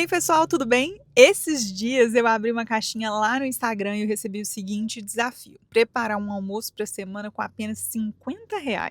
pessoal, tudo bem? Esses dias eu abri uma caixinha lá no Instagram e eu recebi o seguinte desafio: preparar um almoço para a semana com apenas R$ 50.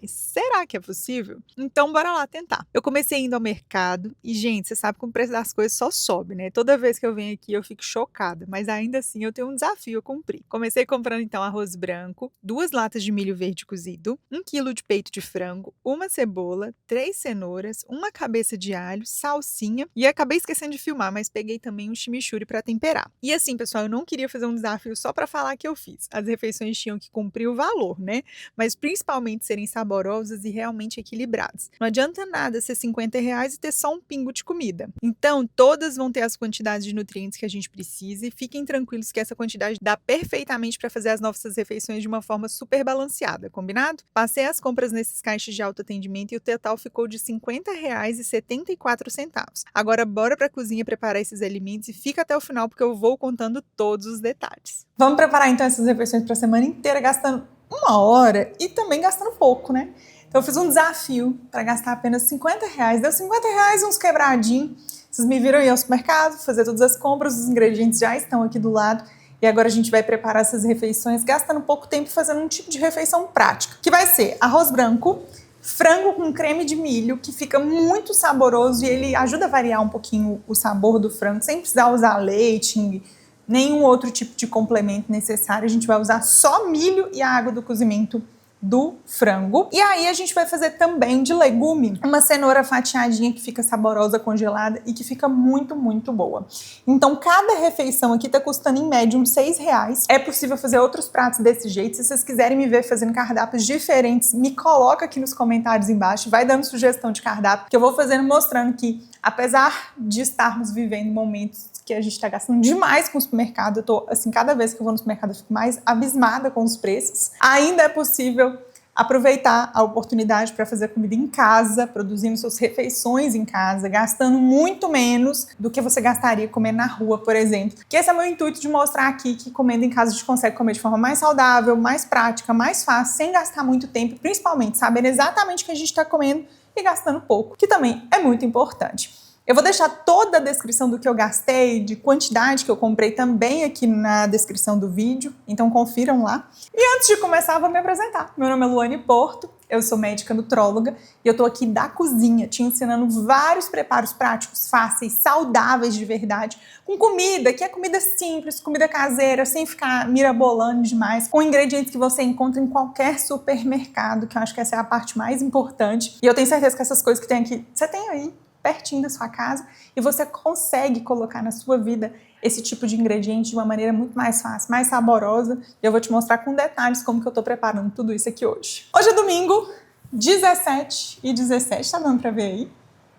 Será que é possível? Então bora lá tentar. Eu comecei indo ao mercado e, gente, você sabe que o preço das coisas só sobe, né? Toda vez que eu venho aqui eu fico chocada, mas ainda assim eu tenho um desafio a cumprir. Comecei comprando então arroz branco, 2 latas de milho verde cozido, 1 quilo de peito de frango, uma cebola, 3 cenouras, uma cabeça de alho, salsinha e acabei esquecendo de filmar, mas peguei também um chimichurri para temperar. E assim, pessoal, eu não queria fazer um desafio só para falar que eu fiz. As refeições tinham que cumprir o valor, né? Mas principalmente serem saborosas e realmente equilibradas. Não adianta nada ser R$ 50 e ter só um pingo de comida. Então, todas vão ter as quantidades de nutrientes que a gente precisa e fiquem tranquilos que essa quantidade dá perfeitamente para fazer as nossas refeições de uma forma super balanceada, combinado? Passei as compras nesses caixas de autoatendimento e o total ficou de R$ 50,74. Agora, bora para a cozinha preparar esses alimentos e fica até o final porque eu vou contando todos os detalhes. Vamos preparar então essas refeições para a semana inteira gastando 1 hora e também gastando pouco, né? Então eu fiz um desafio para gastar apenas R$ 50. Deu R$ 50 uns quebradinhos. Vocês me viram ir ao supermercado, fazer todas as compras, os ingredientes já estão aqui do lado. E agora a gente vai preparar essas refeições gastando pouco tempo fazendo um tipo de refeição prática, que vai ser arroz branco, frango com creme de milho, que fica muito saboroso e ele ajuda a variar um pouquinho o sabor do frango, sem precisar usar leite, nenhum outro tipo de complemento necessário. A gente vai usar só milho e a água do cozimento do frango. E aí a gente vai fazer também de legume uma cenoura fatiadinha que fica saborosa, congelada e que fica muito, muito boa. Então cada refeição aqui tá custando em média uns R$ 6. É possível fazer outros pratos desse jeito. Se vocês quiserem me ver fazendo cardápios diferentes, me coloca aqui nos comentários embaixo, vai dando sugestão de cardápio que eu vou fazendo, mostrando que apesar de estarmos vivendo momentos que a gente está gastando demais com o supermercado, eu tô, assim, cada vez que eu vou no supermercado eu fico mais abismada com os preços, ainda é possível aproveitar a oportunidade para fazer comida em casa, produzindo suas refeições em casa, gastando muito menos do que você gastaria comendo na rua, por exemplo. Que esse é o meu intuito de mostrar aqui que comendo em casa a gente consegue comer de forma mais saudável, mais prática, mais fácil, sem gastar muito tempo, principalmente sabendo exatamente o que a gente está comendo e gastando pouco, que também é muito importante. Eu vou deixar toda a descrição do que eu gastei, de quantidade que eu comprei também aqui na descrição do vídeo, então confiram lá. E antes de começar, eu vou me apresentar. Meu nome é Luane Porto, eu sou médica nutróloga e eu tô aqui da cozinha te ensinando vários preparos práticos, fáceis, saudáveis de verdade, com comida, que é comida simples, comida caseira, sem ficar mirabolando demais, com ingredientes que você encontra em qualquer supermercado, que eu acho que essa é a parte mais importante. E eu tenho certeza que essas coisas que tem aqui, você tem aí, pertinho da sua casa, e você consegue colocar na sua vida esse tipo de ingrediente de uma maneira muito mais fácil, mais saborosa, e eu vou te mostrar com detalhes como que eu tô preparando tudo isso aqui hoje. Hoje é domingo, 17h17, tá dando pra ver aí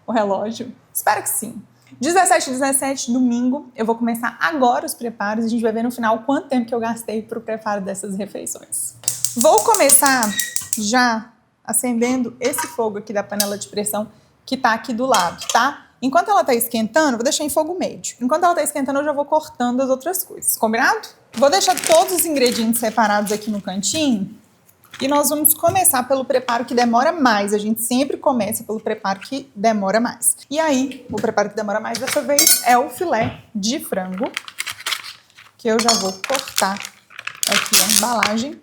o relógio? Espero que sim. 17h17, domingo, eu vou começar agora os preparos, e a gente vai ver no final quanto tempo que eu gastei pro preparo dessas refeições. Vou começar já acendendo esse fogo aqui da panela de pressão, que tá aqui do lado, tá? Enquanto ela tá esquentando, vou deixar em fogo médio. Enquanto ela tá esquentando, eu já vou cortando as outras coisas, combinado? Vou deixar todos os ingredientes separados aqui no cantinho e nós vamos começar pelo preparo que demora mais. A gente sempre começa pelo preparo que demora mais. E aí, o preparo que demora mais dessa vez é o filé de frango, que eu já vou cortar aqui a embalagem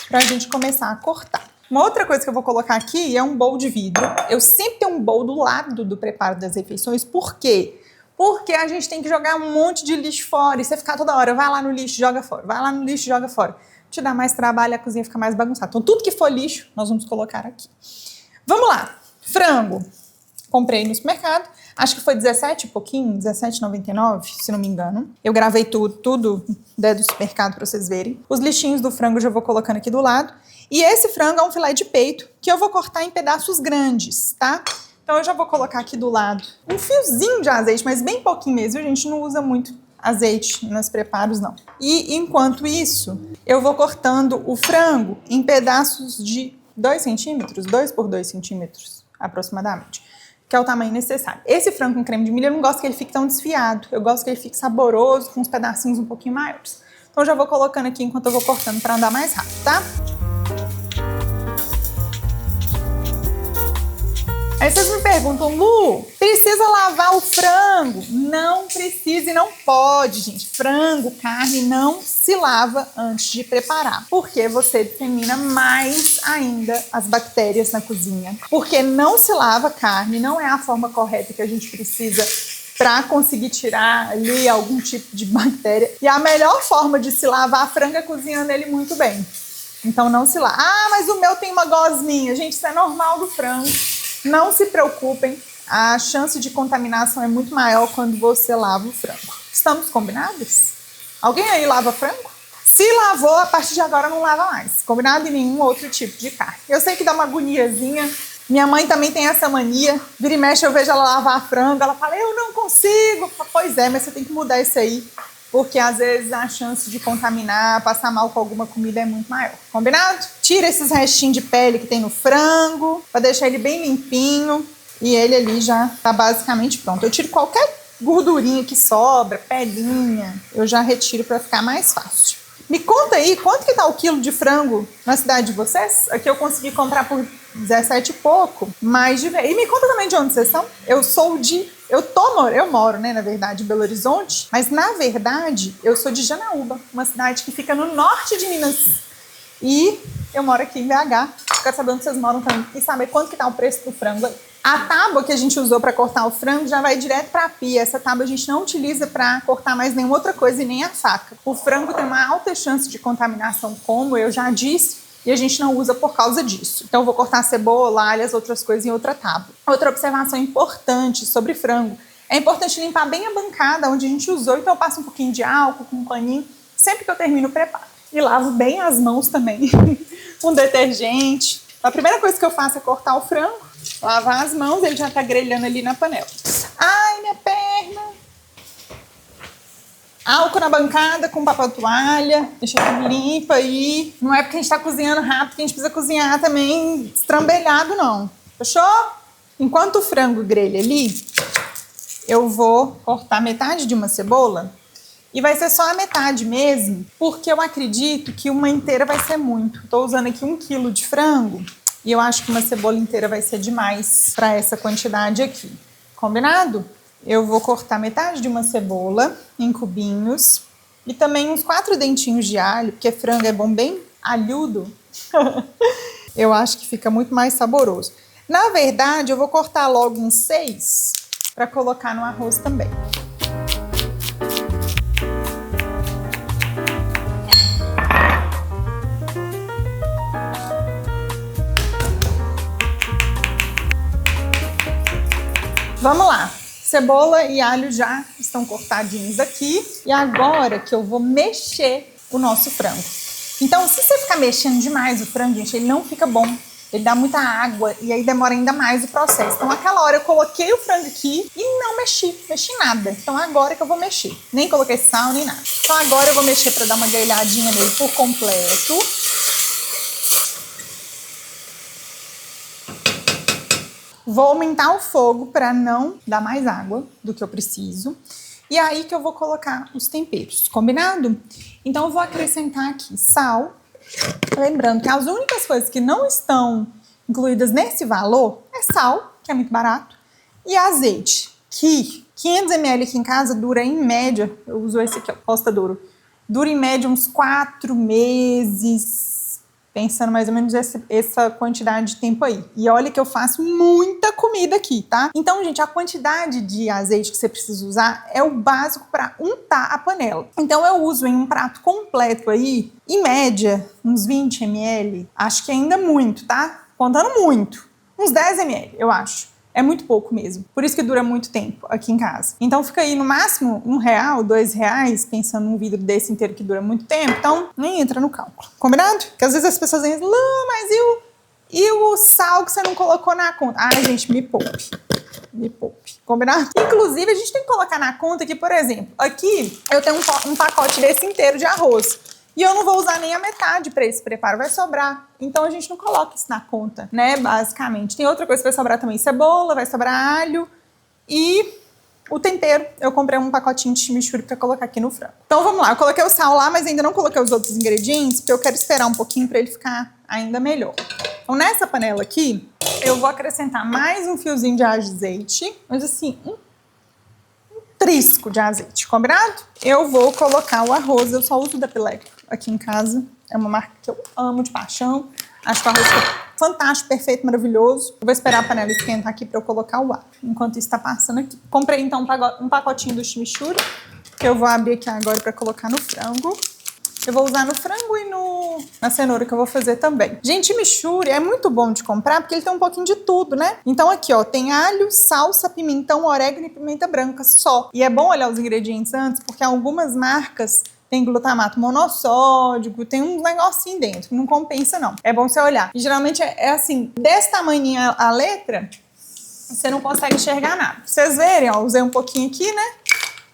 pra gente começar a cortar. Uma outra coisa que eu vou colocar aqui é um bowl de vidro. Eu sempre tenho um bowl do lado do preparo das refeições. Por quê? Porque a gente tem que jogar um monte de lixo fora. E você ficar toda hora, vai lá no lixo, joga fora. Vai lá no lixo, joga fora. Te dá mais trabalho, a cozinha fica mais bagunçada. Então tudo que for lixo, nós vamos colocar aqui. Vamos lá. Frango. Comprei no supermercado. Acho que foi 17 e pouquinho, R$17,99, se não me engano. Eu gravei tudo do supermercado para vocês verem. Os lixinhos do frango eu já vou colocando aqui do lado. E esse frango é um filé de peito que eu vou cortar em pedaços grandes, tá? Então eu já vou colocar aqui do lado um fiozinho de azeite, mas bem pouquinho mesmo. A gente não usa muito azeite nos preparos, não. E enquanto isso, eu vou cortando o frango em pedaços de 2 centímetros, 2 por 2 centímetros aproximadamente, que é o tamanho necessário. Esse frango com creme de milho eu não gosto que ele fique tão desfiado. Eu gosto que ele fique saboroso, com uns pedacinhos um pouquinho maiores. Então eu já vou colocando aqui enquanto eu vou cortando para andar mais rápido, tá? Aí vocês me perguntam, Lu, precisa lavar o frango? Não precisa e não pode, gente. Frango, carne não se lava antes de preparar, porque você dissemina mais ainda as bactérias na cozinha. Porque não se lava carne, não é a forma correta que a gente precisa para conseguir tirar ali algum tipo de bactéria. E a melhor forma de se lavar frango é cozinhando ele muito bem. Então não se lava. Ah, mas o meu tem uma gosminha. Gente, isso é normal do frango. Não se preocupem, a chance de contaminação é muito maior quando você lava o frango. Estamos combinados? Alguém aí lava frango? Se lavou, a partir de agora não lava mais. Combinado? E nenhum outro tipo de carne. Eu sei que dá uma agoniazinha. Minha mãe também tem essa mania. Vira e mexe, eu vejo ela lavar frango. Ela fala, eu não consigo. Pois é, mas você tem que mudar isso aí. Porque às vezes a chance de contaminar, passar mal com alguma comida é muito maior. Combinado? Tira esses restinhos de pele que tem no frango, para deixar ele bem limpinho. E ele ali já tá basicamente pronto. Eu tiro qualquer gordurinha que sobra, pelinha, eu já retiro para ficar mais fácil. Me conta aí, quanto que tá o quilo de frango na cidade de vocês? Aqui eu consegui comprar por 17 e pouco, mas e me conta também de onde vocês são. Eu moro, né, na verdade, em Belo Horizonte, mas na verdade eu sou de Janaúba, uma cidade que fica no norte de Minas. E eu moro aqui em BH. Quero saber onde vocês moram também e saber quanto que tá o preço do frango aí. A tábua que a gente usou para cortar o frango já vai direto para a pia. Essa tábua a gente não utiliza para cortar mais nenhuma outra coisa e nem a faca. O frango tem uma alta chance de contaminação, como eu já disse, e a gente não usa por causa disso. Então eu vou cortar cebola, alho, as outras coisas em outra tábua. Outra observação importante sobre frango. É importante limpar bem a bancada onde a gente usou, então eu passo um pouquinho de álcool com um paninho sempre que eu termino o preparo. E lavo bem as mãos também, com detergente. A primeira coisa que eu faço é cortar o frango, lavar as mãos, ele já tá grelhando ali na panela. Ai, minha perna! Álcool na bancada com papel toalha, deixa tudo limpo aí. Não é porque a gente tá cozinhando rápido que a gente precisa cozinhar também estrambelhado, não. Fechou? Enquanto o frango grelha ali, eu vou cortar metade de uma cebola. E vai ser só a metade mesmo, porque eu acredito que uma inteira vai ser muito. Estou usando aqui 1 quilo de frango e eu acho que uma cebola inteira vai ser demais para essa quantidade aqui. Combinado? Eu vou cortar metade de uma cebola em cubinhos e também uns 4 dentinhos de alho, porque frango é bom bem alhudo. Eu acho que fica muito mais saboroso. Na verdade, eu vou cortar logo uns 6 para colocar no arroz também. Vamos lá, cebola e alho já estão cortadinhos aqui. E agora que eu vou mexer o nosso frango. Então, se você ficar mexendo demais o frango, gente, ele não fica bom. Ele dá muita água e aí demora ainda mais o processo. Então, naquela hora eu coloquei o frango aqui e não mexi nada. Então, agora que eu vou mexer. Nem coloquei sal, nem nada. Então, agora eu vou mexer para dar uma grelhadinha nele por completo. Vou aumentar o fogo para não dar mais água do que eu preciso. E aí que eu vou colocar os temperos, combinado? Então eu vou acrescentar aqui sal. Lembrando que as únicas coisas que não estão incluídas nesse valor é sal, que é muito barato, e azeite, que 500 ml aqui em casa dura em média, eu uso esse aqui, ó, Costa Douro, dura em média uns 4 meses, pensando mais ou menos essa quantidade de tempo aí. E olha que eu faço muita comida aqui, tá? Então, gente, a quantidade de azeite que você precisa usar é o básico para untar a panela. Então, eu uso em um prato completo aí, em média, uns 20 ml. Acho que ainda muito, tá? Contando muito. Uns 10 ml, eu acho. É muito pouco mesmo. Por isso que dura muito tempo aqui em casa. Então fica aí no máximo R$1, R$2, pensando num vidro desse inteiro que dura muito tempo. Então nem entra no cálculo. Combinado? Porque às vezes as pessoas dizem, Lu, mas e o sal que você não colocou na conta? Ai, gente, me poupe. Me poupe. Combinado? Inclusive, a gente tem que colocar na conta que, por exemplo, aqui eu tenho um pacote desse inteiro de arroz. E eu não vou usar nem a metade para esse preparo, vai sobrar. Então a gente não coloca isso na conta, né, basicamente. Tem outra coisa que vai sobrar também, cebola, vai sobrar alho e o tempero. Eu comprei um pacotinho de chimichurri para colocar aqui no frango. Então vamos lá, eu coloquei o sal lá, mas ainda não coloquei os outros ingredientes, porque eu quero esperar um pouquinho para ele ficar ainda melhor. Então nessa panela aqui, Eu vou acrescentar mais um fiozinho de azeite, mas assim, um trisco de azeite, combinado? Eu vou colocar o arroz, eu só uso da Pileco aqui em casa. É uma marca que eu amo de paixão. Acho que o arroz fica fantástico, perfeito, maravilhoso. Eu vou esperar a panela esquentar aqui para eu colocar o alho. Enquanto isso tá passando aqui. Comprei então um pacotinho do chimichurri, que eu vou abrir aqui agora para colocar no frango. Eu vou usar no frango e na cenoura que eu vou fazer também. Gente, chimichurri é muito bom de comprar porque ele tem um pouquinho de tudo, né? Então aqui, ó, tem alho, salsa, pimentão, orégano e pimenta branca só. E é bom olhar os ingredientes antes porque algumas marcas tem glutamato monossódico, tem um negocinho dentro, não compensa não. É bom você olhar. E geralmente é assim, desse tamanho a letra, você não consegue enxergar nada. Pra vocês verem, ó, usei um pouquinho aqui, né?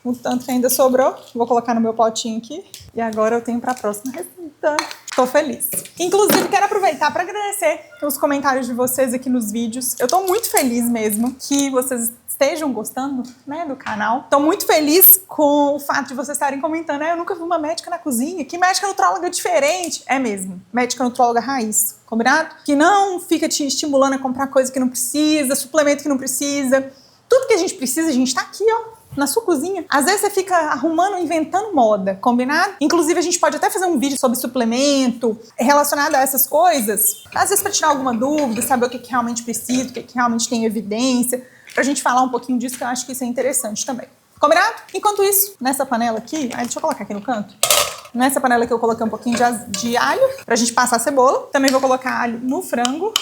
O tanto que ainda sobrou. Vou colocar no meu potinho aqui. E agora eu tenho para a próxima receita. Tô feliz. Inclusive, quero aproveitar para agradecer os comentários de vocês aqui nos vídeos. Eu tô muito feliz mesmo que vocês estejam gostando, né, do canal. Tô muito feliz com o fato de vocês estarem comentando. Eu nunca vi uma médica na cozinha. Que médica nutróloga diferente. É mesmo. Médica nutróloga raiz. Combinado? Que não fica te estimulando a comprar coisa que não precisa, suplemento que não precisa. Tudo que a gente precisa, a gente tá aqui, ó, na sua cozinha. Às vezes você fica arrumando, inventando moda, combinado? Inclusive a gente pode até fazer um vídeo sobre suplemento relacionado a essas coisas, às vezes para tirar alguma dúvida, saber o que realmente precisa, o que realmente tem evidência, pra gente falar um pouquinho disso, que eu acho que isso é interessante também. Combinado? Enquanto isso, nessa panela aqui, deixa eu colocar aqui no canto. Nessa panela aqui eu coloquei um pouquinho de alho pra gente passar a cebola. Também vou colocar alho no frango.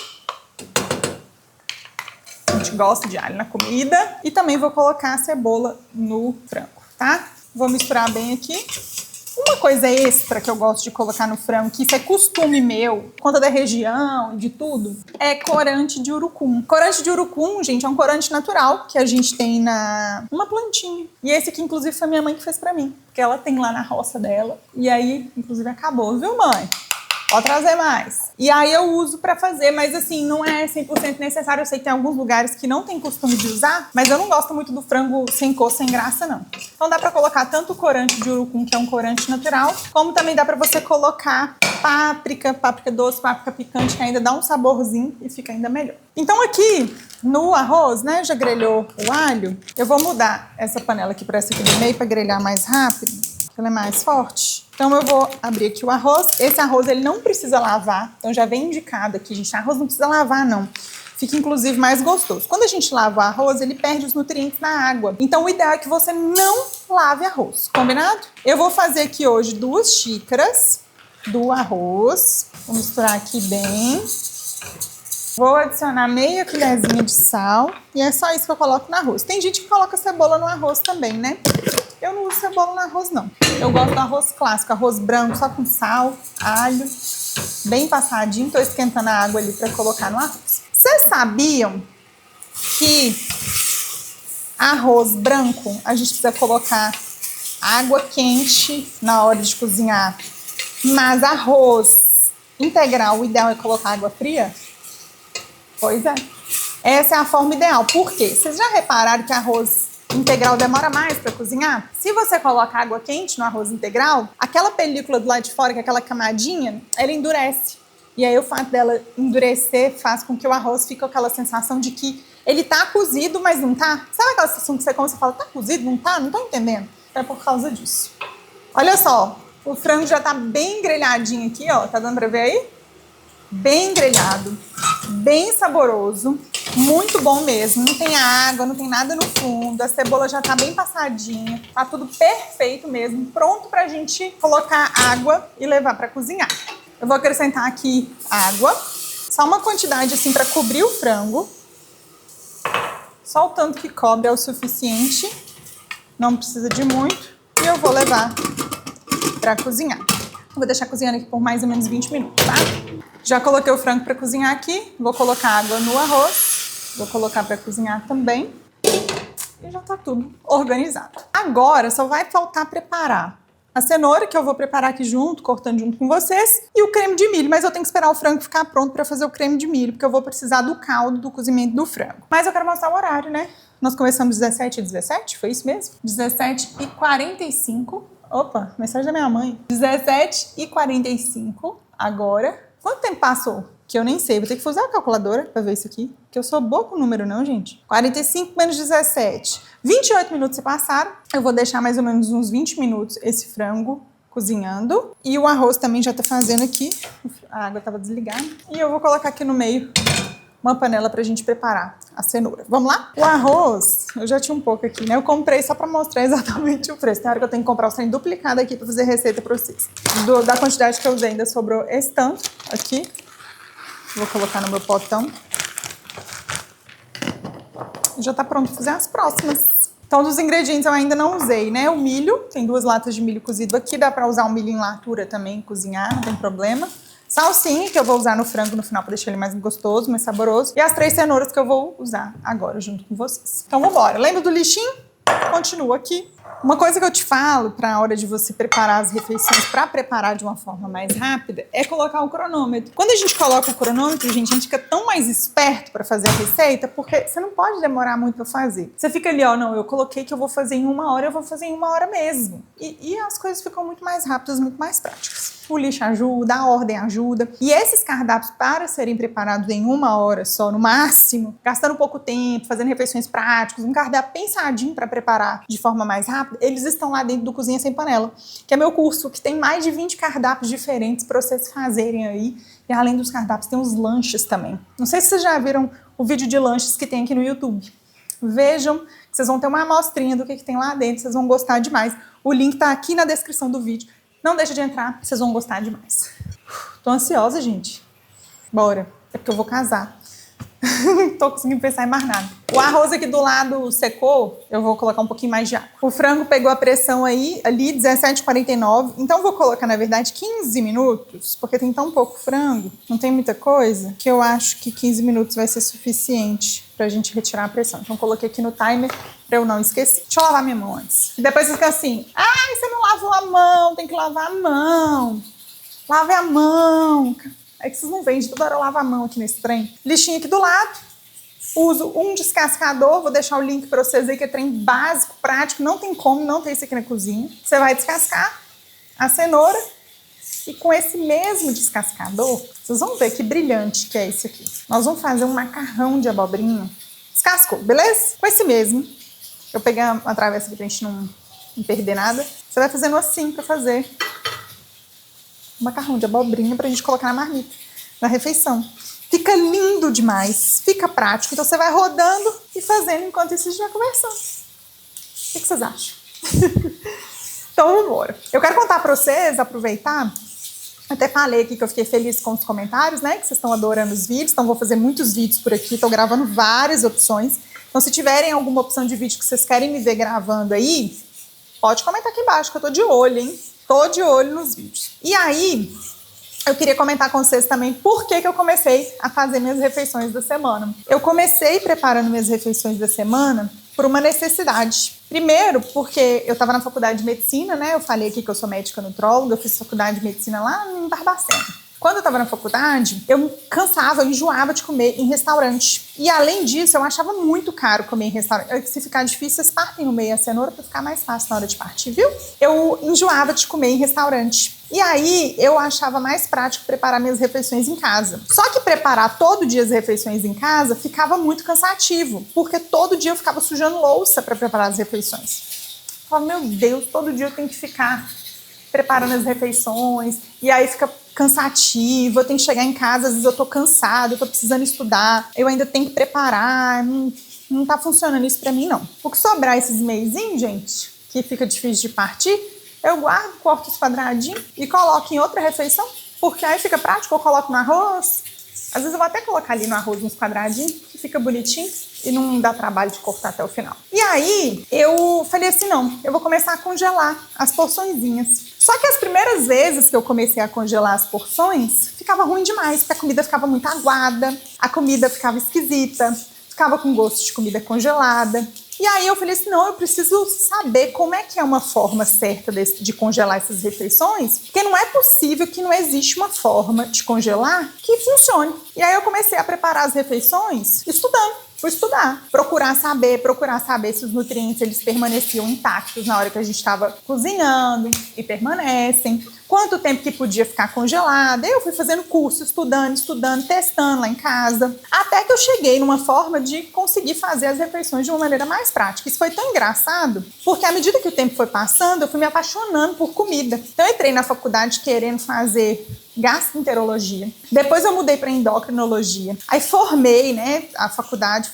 A gente gosta de alho na comida. E também vou colocar a cebola no frango, tá? Vou misturar bem aqui. Uma coisa extra que eu gosto de colocar no frango, que isso é costume meu, por conta da região e de tudo, é corante de urucum. Corante de urucum, gente, é um corante natural que a gente tem uma plantinha. E esse aqui, inclusive, foi minha mãe que fez pra mim, porque ela tem lá na roça dela. E aí, inclusive, acabou, viu, mãe? Pode trazer mais. E aí eu uso pra fazer, mas assim, não é 100% necessário. Eu sei que tem alguns lugares que não tem costume de usar, mas eu não gosto muito do frango sem cor, sem graça, não. Então dá pra colocar tanto o corante de urucum, que é um corante natural, como também dá pra você colocar páprica doce, páprica picante, que ainda dá um saborzinho e fica ainda melhor. Então aqui no arroz, né, já grelhou o alho. Eu vou mudar essa panela aqui pra essa aqui do meio pra grelhar mais rápido, que ela é mais forte. Então eu vou abrir aqui o arroz. Esse arroz ele não precisa lavar, então já vem indicado aqui, gente. Arroz não precisa lavar, não. Fica inclusive mais gostoso. Quando a gente lava o arroz, ele perde os nutrientes na água. Então o ideal é que você não lave arroz, combinado? Eu vou fazer aqui hoje 2 xícaras do arroz. Vou misturar aqui bem. Vou adicionar meia colherzinha de sal. E é só isso que eu coloco no arroz. Tem gente que coloca cebola no arroz também, né? Eu não uso cebola no arroz, não. Eu gosto do arroz clássico, arroz branco, só com sal, alho, bem passadinho. Tô esquentando a água ali pra colocar no arroz. Vocês sabiam que arroz branco, a gente precisa colocar água quente na hora de cozinhar, mas arroz integral, o ideal é colocar água fria? Pois é. Essa é a forma ideal. Por quê? Vocês já repararam que arroz integral demora mais para cozinhar? Se você coloca água quente no arroz integral, aquela película do lado de fora, que é aquela camadinha, ela endurece. E aí o fato dela endurecer faz com que o arroz fique com aquela sensação de que ele tá cozido, mas não tá. Sabe aquela sensação que você come e você fala, tá cozido, não tá? Não tô entendendo. É por causa disso. Olha só, o frango já tá bem grelhadinho aqui, ó. Tá dando pra ver aí? Bem grelhado, bem saboroso, muito bom mesmo. Não tem água, não tem nada no fundo, a cebola já tá bem passadinha, tá tudo perfeito mesmo, pronto pra gente colocar água e levar pra cozinhar. Eu vou acrescentar aqui água, só uma quantidade assim pra cobrir o frango. Só o tanto que cobre é o suficiente, não precisa de muito. E eu vou levar pra cozinhar. Vou deixar cozinhando aqui por mais ou menos 20 minutos, tá? Já coloquei o frango para cozinhar aqui. Vou colocar água no arroz. Vou colocar para cozinhar também. E já tá tudo organizado. Agora só vai faltar preparar a cenoura, que eu vou preparar aqui junto, cortando junto com vocês, e o creme de milho. Mas eu tenho que esperar o frango ficar pronto para fazer o creme de milho, porque eu vou precisar do caldo do cozimento do frango. Mas eu quero mostrar o horário, né? Nós começamos 17h17, foi isso mesmo? 17h45. Opa, mensagem da minha mãe. 17h45 agora. Quanto tempo passou? que eu nem sei. Vou ter que usar a calculadora pra ver isso aqui, que eu sou boa com número não, gente. 45 menos 17. 28 minutos se passaram. Eu vou deixar mais ou menos uns 20 minutos esse frango cozinhando. E o arroz também já tá fazendo aqui. A água tava desligada. E eu vou colocar aqui no meio uma panela pra gente preparar a cenoura. Vamos lá? O arroz, eu já tinha um pouco aqui, né? Eu comprei só pra mostrar exatamente o preço. Tem hora que eu tenho que comprar o trem duplicado aqui pra fazer receita pra vocês. Da quantidade que eu usei, ainda sobrou esse tanto aqui. Vou colocar no meu potão. Já tá pronto pra fazer as próximas. Então, dos ingredientes eu ainda não usei, né? O milho, tem 2 latas de milho cozido aqui. Dá pra usar o milho em latura também, cozinhar, não tem problema. Salsinha, que eu vou usar no frango no final para deixar ele mais gostoso, mais saboroso. E as 3 cenouras que eu vou usar agora junto com vocês. Então vamos embora. Lembra do lixinho? Continua aqui. Uma coisa que eu te falo para a hora de você preparar as refeições, para preparar de uma forma mais rápida, é colocar o cronômetro. Quando a gente coloca o cronômetro, gente, a gente fica tão mais esperto para fazer a receita, porque você não pode demorar muito para fazer. Você fica ali, ó, não, eu coloquei que eu vou fazer em 1 hora, eu vou fazer em 1 hora mesmo. E as coisas ficam muito mais rápidas, muito mais práticas. O lixo ajuda, a ordem ajuda. E esses cardápios, para serem preparados em 1 hora só, no máximo, gastando pouco tempo, fazendo refeições práticas, um cardápio pensadinho para preparar de forma mais rápida, eles estão lá dentro do Cozinha Sem Panela, que é meu curso, que tem mais de 20 cardápios diferentes para vocês fazerem aí. E além dos cardápios, tem os lanches também. Não sei se vocês já viram o vídeo de lanches que tem aqui no YouTube. Vejam, que vocês vão ter uma amostrinha do que tem lá dentro, vocês vão gostar demais. O link tá aqui na descrição do vídeo. Não deixa de entrar, vocês vão gostar demais. Tô ansiosa, gente. Bora. É porque eu vou casar. Não tô conseguindo pensar em mais nada. O arroz aqui do lado secou, eu vou colocar um pouquinho mais de água. O frango pegou a pressão aí, ali, 17h49. Então eu vou colocar, na verdade, 15 minutos, porque tem tão pouco frango, não tem muita coisa, que eu acho que 15 minutos vai ser suficiente pra gente retirar a pressão. Então eu coloquei aqui no timer pra eu não esquecer. Deixa eu lavar minha mão antes. E depois fica assim, ai, você não lavou a mão, tem que lavar a mão. Lave a mão. É que vocês não veem, de toda hora eu lavo a mão aqui nesse trem. Lixinho aqui do lado. Uso um descascador, vou deixar o link pra vocês aí, que é trem básico, prático, não tem como não ter isso aqui na cozinha. Você vai descascar a cenoura e com esse mesmo descascador, vocês vão ver que brilhante que é isso aqui. Nós vamos fazer um macarrão de abobrinha. Descascou, beleza? Com esse mesmo. Eu peguei uma travessa aqui pra gente não perder nada. Você vai fazendo assim pra fazer macarrão de abobrinha pra gente colocar na marmita, na refeição. Fica lindo demais, fica prático. Então você vai rodando e fazendo enquanto isso a gente vai conversando. O que vocês acham? Então vamos embora. Eu quero contar pra vocês, aproveitar, até falei aqui que eu fiquei feliz com os comentários, né? Que vocês estão adorando os vídeos, então vou fazer muitos vídeos por aqui, tô gravando várias opções. Então se tiverem alguma opção de vídeo que vocês querem me ver gravando aí, pode comentar aqui embaixo que eu tô de olho, hein? Tô de olho nos vídeos. E aí, eu queria comentar com vocês também por que eu comecei a fazer minhas refeições da semana. Eu comecei preparando minhas refeições da semana por uma necessidade. Primeiro, porque eu estava na faculdade de medicina, né? Eu falei aqui que eu sou médica nutróloga, eu fiz faculdade de medicina lá em Barbacena. Quando eu estava na faculdade, eu cansava, eu enjoava de comer em restaurante. E além disso, eu achava muito caro comer em restaurante. Se ficar difícil, vocês partem no meio a cenoura para ficar mais fácil na hora de partir, viu? Eu enjoava de comer em restaurante. E aí, eu achava mais prático preparar minhas refeições em casa. Só que preparar todo dia as refeições em casa ficava muito cansativo, porque todo dia eu ficava sujando louça para preparar as refeições. Eu falava, meu Deus, todo dia eu tenho que ficar preparando as refeições, e aí fica cansativo, eu tenho que chegar em casa, às vezes eu tô cansada, eu tô precisando estudar, eu ainda tenho que preparar, não tá funcionando isso pra mim, não. O que sobrar esses meizinhos, gente, que fica difícil de partir, eu guardo, corto os quadradinhos e coloco em outra refeição, porque aí fica prático, eu coloco no arroz, às vezes eu vou até colocar ali no arroz uns quadradinhos, que fica bonitinho e não dá trabalho de cortar até o final. E aí, eu falei assim, não, eu vou começar a congelar as porçõezinhas. Só que as primeiras vezes que eu comecei a congelar as porções, ficava ruim demais, porque a comida ficava muito aguada, a comida ficava esquisita, ficava com gosto de comida congelada. E aí eu falei assim, não, eu preciso saber como é que é uma forma certa de congelar essas refeições, porque não é possível que não existe uma forma de congelar que funcione. E aí eu comecei a preparar as refeições estudando. Fui estudar, procurar saber se os nutrientes eles permaneciam intactos na hora que a gente estava cozinhando e permanecem. quanto tempo que podia ficar congelada. Eu fui fazendo curso, estudando, testando lá em casa, até que eu cheguei numa forma de conseguir fazer as refeições de uma maneira mais prática. Isso foi tão engraçado, porque à medida que o tempo foi passando, eu fui me apaixonando por comida. Então eu entrei na faculdade querendo fazer gastroenterologia. Depois eu mudei para endocrinologia. Aí formei, né, a faculdade,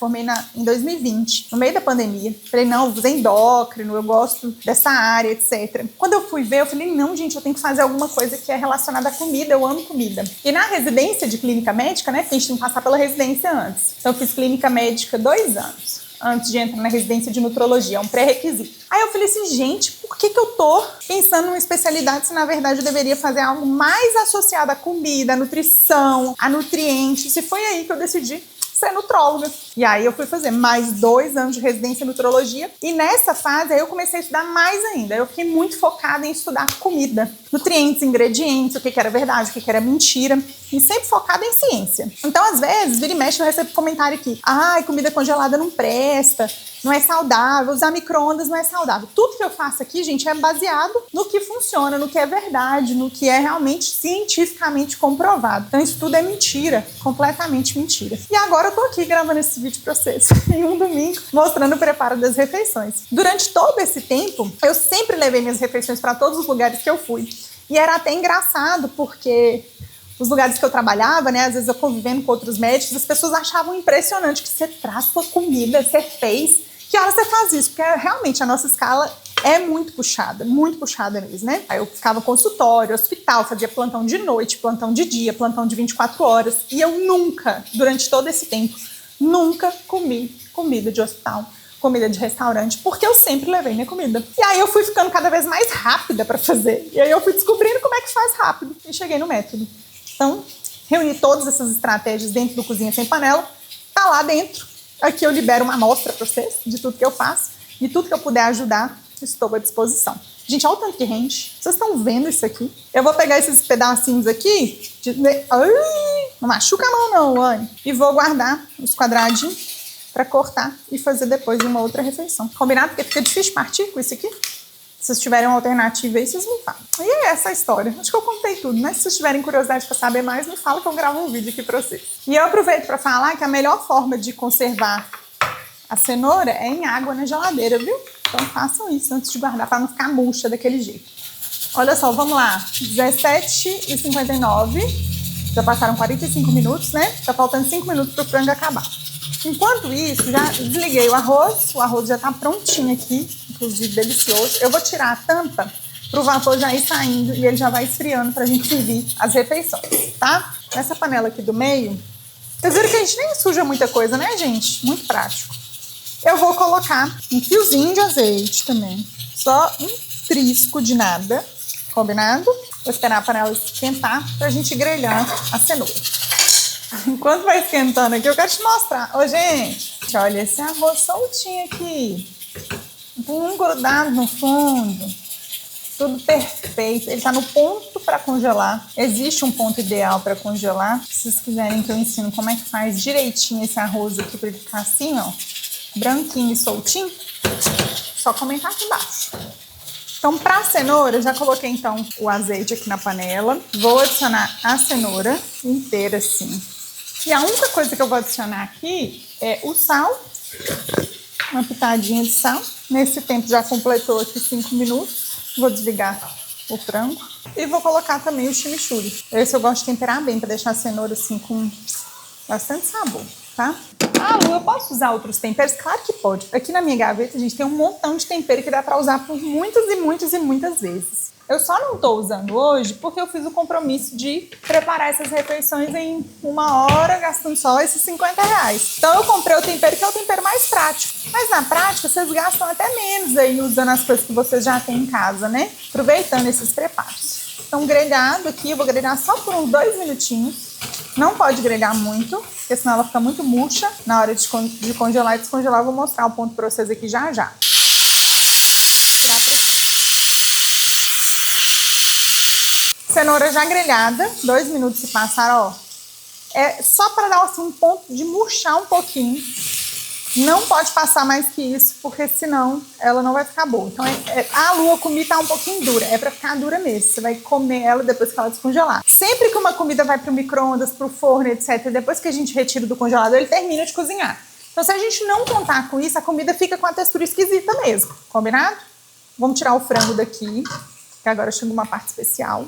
em 2020, no meio da pandemia. Falei, não, vou fazer endócrino, eu gosto dessa área, etc. Quando eu fui ver, eu falei, não, gente, eu tenho que fazer alguma coisa que é relacionada à comida, eu amo comida. E na residência de clínica médica, né, porque a gente tem que passar pela residência antes. Então eu fiz clínica médica 2 anos. Antes de entrar na residência de nutrologia, é um pré-requisito. Aí eu falei assim, gente, por que eu tô pensando numa especialidade se na verdade eu deveria fazer algo mais associado à comida, à nutrição, a nutrientes? E foi aí que eu decidi ser nutróloga. E aí eu fui fazer mais 2 anos de residência em nutrologia. E nessa fase aí eu comecei a estudar mais ainda. Eu fiquei muito focada em estudar comida. Nutrientes, ingredientes, o que era verdade, o que era mentira. E sempre focada em ciência. Então, às vezes, vira e mexe, eu recebo comentário aqui. Ai, comida congelada não presta, não é saudável, usar micro-ondas não é saudável. Tudo que eu faço aqui, gente, é baseado no que funciona, no que é verdade, no que é realmente cientificamente comprovado. Então, isso tudo é mentira, completamente mentira. E agora eu tô aqui gravando esse vídeo pra vocês, em um domingo, mostrando o preparo das refeições. Durante todo esse tempo, eu sempre levei minhas refeições para todos os lugares que eu fui. E era até engraçado, porque os lugares que eu trabalhava, né, às vezes eu convivendo com outros médicos, as pessoas achavam impressionante que você traz sua comida, você fez. Que hora você faz isso? Porque realmente a nossa escala é muito puxada mesmo, né? Aí eu ficava consultório, hospital, fazia plantão de noite, plantão de dia, plantão de 24 horas. E eu nunca, durante todo esse tempo, nunca comi comida de hospital, comida de restaurante, porque eu sempre levei minha comida. E aí eu fui ficando cada vez mais rápida para fazer. E aí eu fui descobrindo como é que faz rápido. E cheguei no método. Então, reuni todas essas estratégias dentro do Cozinha Sem Panela, tá lá dentro. Aqui eu libero uma amostra para vocês de tudo que eu faço, de tudo que eu puder ajudar, estou à disposição. Gente, olha o tanto que rende. Vocês estão vendo isso aqui? Eu vou pegar esses pedacinhos aqui, não machuca a mão não, Anne, e vou guardar os quadradinhos para cortar e fazer depois uma outra refeição. Combinado? Porque fica difícil partir com isso aqui. Se vocês tiverem uma alternativa aí, vocês me falam. E é essa a história. Acho que eu contei tudo, né? Se vocês tiverem curiosidade para saber mais, me fala que eu gravo um vídeo aqui para vocês. E eu aproveito para falar que a melhor forma de conservar a cenoura é em água na geladeira, viu? Então façam isso antes de guardar para não ficar murcha daquele jeito. Olha só, vamos lá. 17h59. Já passaram 45 minutos, né? Tá faltando 5 minutos para o frango acabar. Enquanto isso, já desliguei o arroz já tá prontinho aqui, inclusive delicioso. Eu vou tirar a tampa pro vapor já ir saindo e ele já vai esfriando pra gente servir as refeições, tá? Nessa panela aqui do meio, vocês viram que a gente nem suja muita coisa, né, gente? Muito prático. Eu vou colocar um fiozinho de azeite também, só um trisco de nada, combinado? Vou esperar a panela esquentar pra gente grelhar a cenoura. Enquanto vai esquentando aqui, eu quero te mostrar. Ô, gente, olha esse arroz soltinho aqui. Não tem um grudado no fundo. Tudo perfeito. Ele tá no ponto para congelar. Existe um ponto ideal para congelar. Se vocês quiserem que eu ensino como é que faz direitinho esse arroz aqui para ele ficar assim, ó, branquinho e soltinho, só comentar aqui embaixo. Então, para a cenoura, eu já coloquei então o azeite aqui na panela. Vou adicionar a cenoura inteira assim. E a única coisa que eu vou adicionar aqui é o sal, uma pitadinha de sal. Nesse tempo já completou aqui 5 minutos. Vou desligar o frango e vou colocar também o chimichurri. Esse eu gosto de temperar bem para deixar a cenoura assim com bastante sabor, tá? Ah, Lu, eu posso usar outros temperos? Claro que pode. Aqui na minha gaveta, a gente tem um montão de tempero que dá para usar por muitas e muitas e muitas vezes. Eu só não tô usando hoje porque eu fiz o compromisso de preparar essas refeições em 1 hora, gastando só esses R$50. Então eu comprei o tempero que é o tempero mais prático. Mas na prática, vocês gastam até menos aí usando as coisas que vocês já têm em casa, né? Aproveitando esses preparos. Então grelhado aqui, eu vou grelhar só por uns 2 minutinhos. Não pode grelhar muito, porque senão ela fica muito murcha. Na hora de congelar e descongelar, eu vou mostrar o ponto para vocês aqui já já. Tirar por aqui. Cenoura já grelhada, 2 minutos se passaram, ó. É só para dar assim, um ponto de murchar um pouquinho. Não pode passar mais que isso, porque senão ela não vai ficar boa. Então, a Lu, eu comi, tá um pouquinho dura. É pra ficar dura mesmo. Você vai comer ela depois que ela descongelar. Sempre que uma comida vai pro micro-ondas, pro forno, etc., depois que a gente retira do congelador, ele termina de cozinhar. Então, se a gente não contar com isso, a comida fica com a textura esquisita mesmo. Combinado? Vamos tirar o frango daqui, que agora chegou uma parte especial.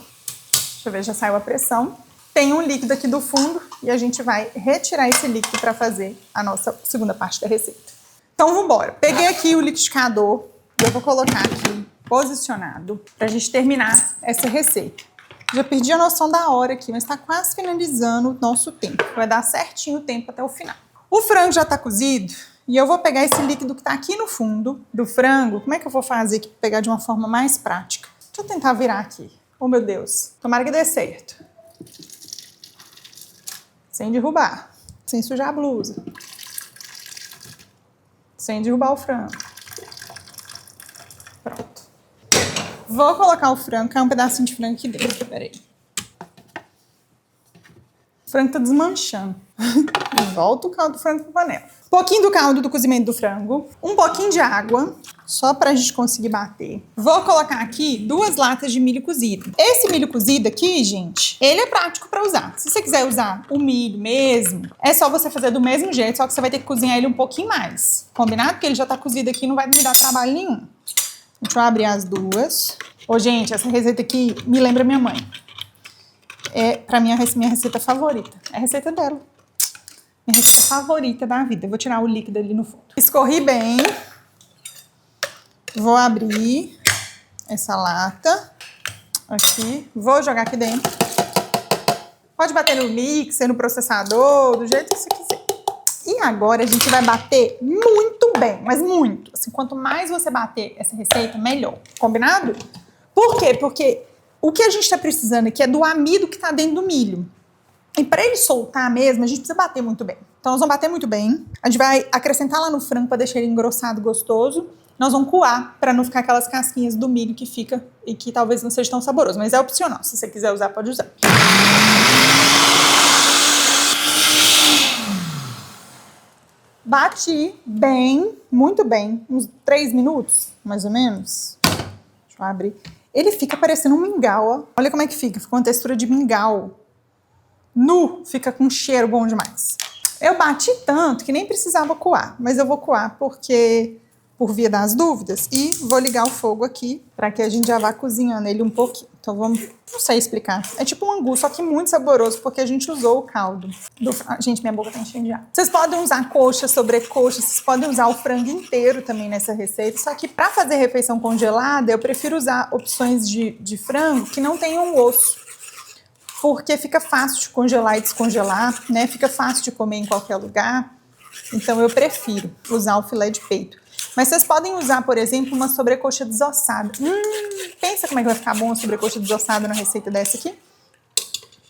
Deixa eu ver, já saiu a pressão. Tem um líquido aqui do fundo e a gente vai retirar esse líquido para fazer a nossa segunda parte da receita. Então, vamos embora. Peguei aqui o liquidificador e eu vou colocar aqui posicionado para a gente terminar essa receita. Já perdi a noção da hora aqui, mas está quase finalizando o nosso tempo. Vai dar certinho o tempo até o final. O frango já está cozido e eu vou pegar esse líquido que está aqui no fundo do frango. Como é que eu vou fazer aqui para pegar de uma forma mais prática? Deixa eu tentar virar aqui. Oh, meu Deus. Tomara que dê certo. Sem derrubar, sem sujar a blusa, sem derrubar o frango. Pronto. Vou colocar o frango, que é um pedacinho de frango aqui dentro. Peraí. O frango tá desmanchando. Volta o caldo do frango para a panela. Um pouquinho do caldo do cozimento do frango, um pouquinho de água, só pra gente conseguir bater. Vou colocar aqui 2 latas de milho cozido. Esse milho cozido aqui, gente, ele é prático pra usar. Se você quiser usar o milho mesmo, é só você fazer do mesmo jeito, só que você vai ter que cozinhar ele um pouquinho mais. Combinado? Porque ele já tá cozido aqui, não vai me dar trabalho nenhum. Deixa eu abrir as 2. Ô, gente, essa receita aqui me lembra minha mãe. É, pra mim, minha receita favorita. É a receita dela. Minha receita favorita da vida. Eu vou tirar o líquido ali no fundo. Escorri bem. Vou abrir essa lata aqui, vou jogar aqui dentro. Pode bater no mixer, no processador, do jeito que você quiser. E agora a gente vai bater muito bem, mas muito. Assim, quanto mais você bater essa receita, melhor. Combinado? Por quê? Porque o que a gente tá precisando aqui é do amido que tá dentro do milho. E para ele soltar mesmo, a gente precisa bater muito bem. Então nós vamos bater muito bem. A gente vai acrescentar lá no frango para deixar ele engrossado, gostoso. Nós vamos coar para não ficar aquelas casquinhas do milho que fica e que talvez não seja tão saboroso, mas é opcional. Se você quiser usar, pode usar. Bati bem, muito bem, uns 3 minutos, mais ou menos. Deixa eu abrir. Ele fica parecendo um mingau, ó. Olha como é que fica, fica uma textura de mingau. Nu, fica com um cheiro bom demais. Eu bati tanto que nem precisava coar, mas eu vou coar porque... por via das dúvidas, e vou ligar o fogo aqui para que a gente já vá cozinhando ele um pouquinho. Então vamos, não sei explicar. É tipo um angu, só que muito saboroso, porque a gente usou o caldo. Gente, minha boca tá enchendo de água. Vocês podem usar coxa, sobrecoxa, vocês podem usar o frango inteiro também nessa receita, só que para fazer refeição congelada, eu prefiro usar opções de frango que não tenham osso, porque fica fácil de congelar e descongelar, né? Fica fácil de comer em qualquer lugar. Então eu prefiro usar o filé de peito. Mas vocês podem usar, por exemplo, uma sobrecoxa desossada. Pensa como é que vai ficar bom uma sobrecoxa desossada na receita dessa aqui.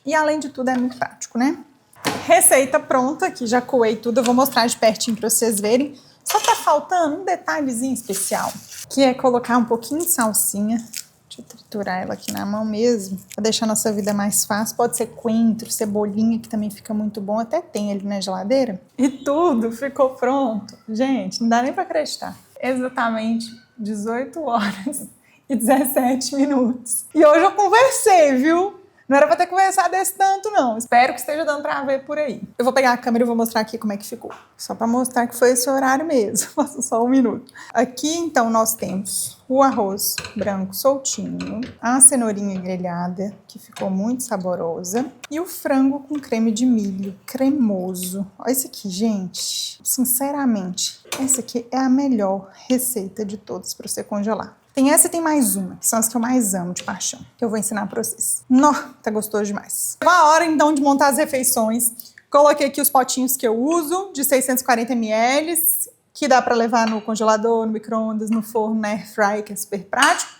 E além de tudo é muito prático, né? Receita pronta, aqui já coei tudo. Eu vou mostrar de pertinho para vocês verem. Só tá faltando um detalhezinho especial, que é colocar um pouquinho de salsinha. Deixa eu triturar ela aqui na mão mesmo, para deixar a nossa vida mais fácil. Pode ser coentro, cebolinha, que também fica muito bom. Até tem ali na geladeira. E tudo ficou pronto. Gente, não dá nem para acreditar. Exatamente 18 horas e 17 minutos. E hoje eu conversei, viu? Não era pra ter conversado desse tanto, não. Espero que esteja dando pra ver por aí. Eu vou pegar a câmera e vou mostrar aqui como é que ficou. Só pra mostrar que foi esse horário mesmo. Passou só 1 minuto. Aqui, então, nós temos o arroz branco soltinho, a cenourinha grelhada, que ficou muito saborosa, e o frango com creme de milho cremoso. Olha isso aqui, gente. Sinceramente, essa aqui é a melhor receita de todas pra você congelar. Tem essa e tem mais uma, que são as que eu mais amo de paixão, que eu vou ensinar pra vocês. Nó, tá gostoso demais. Chegou a hora, então, de montar as refeições. Coloquei aqui os potinhos que eu uso, de 640 ml, que dá pra levar no congelador, no micro-ondas, no forno, na air fry, que é super prático.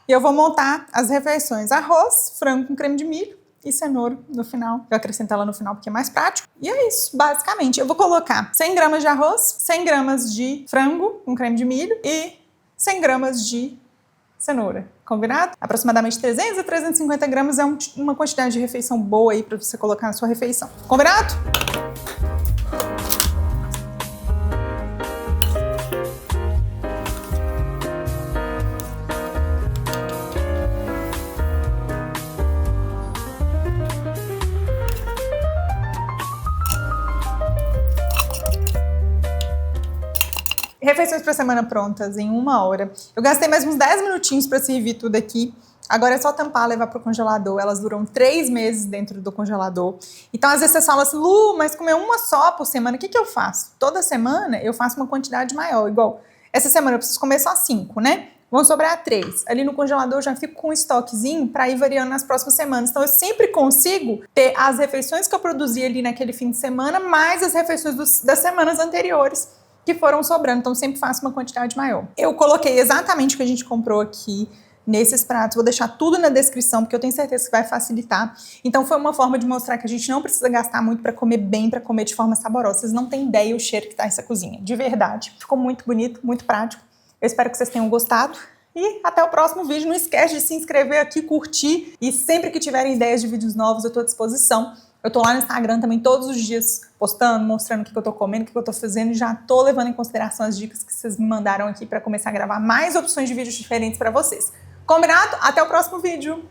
E eu vou montar as refeições. Arroz, frango com creme de milho e cenoura no final. Eu acrescento ela no final porque é mais prático. E é isso, basicamente. Eu vou colocar 100 gramas de arroz, 100 gramas de frango com creme de milho e 100 gramas de cenoura, combinado? Aproximadamente 300 a 350 gramas é uma quantidade de refeição boa aí para você colocar na sua refeição. Combinado? Refeições para semana prontas em 1 hora. Eu gastei mais uns 10 minutinhos para servir tudo aqui. Agora é só tampar, levar para o congelador. Elas duram 3 meses dentro do congelador. Então, às vezes você fala assim, Lu, mas comer uma só por semana, o que eu faço? Toda semana eu faço uma quantidade maior. Igual, essa semana eu preciso comer só 5, né? Vão sobrar 3. Ali no congelador eu já fico com um estoquezinho para ir variando nas próximas semanas. Então, eu sempre consigo ter as refeições que eu produzi ali naquele fim de semana, mais as refeições das semanas anteriores que foram sobrando. Então, sempre faço uma quantidade maior. Eu coloquei exatamente o que a gente comprou aqui nesses pratos, vou deixar tudo na descrição, porque eu tenho certeza que vai facilitar. Então foi uma forma de mostrar que a gente não precisa gastar muito para comer bem, para comer de forma saborosa. Vocês não têm ideia o cheiro que tá essa cozinha, de verdade. Ficou muito bonito, muito prático. Eu espero que vocês tenham gostado. E até o próximo vídeo. Não esquece de se inscrever aqui, curtir. E sempre que tiverem ideias de vídeos novos, eu tô à disposição. Eu tô lá no Instagram também todos os dias postando, mostrando o que eu tô comendo, o que eu tô fazendo. E já tô levando em consideração as dicas que vocês me mandaram aqui para começar a gravar mais opções de vídeos diferentes para vocês. Combinado? Até o próximo vídeo!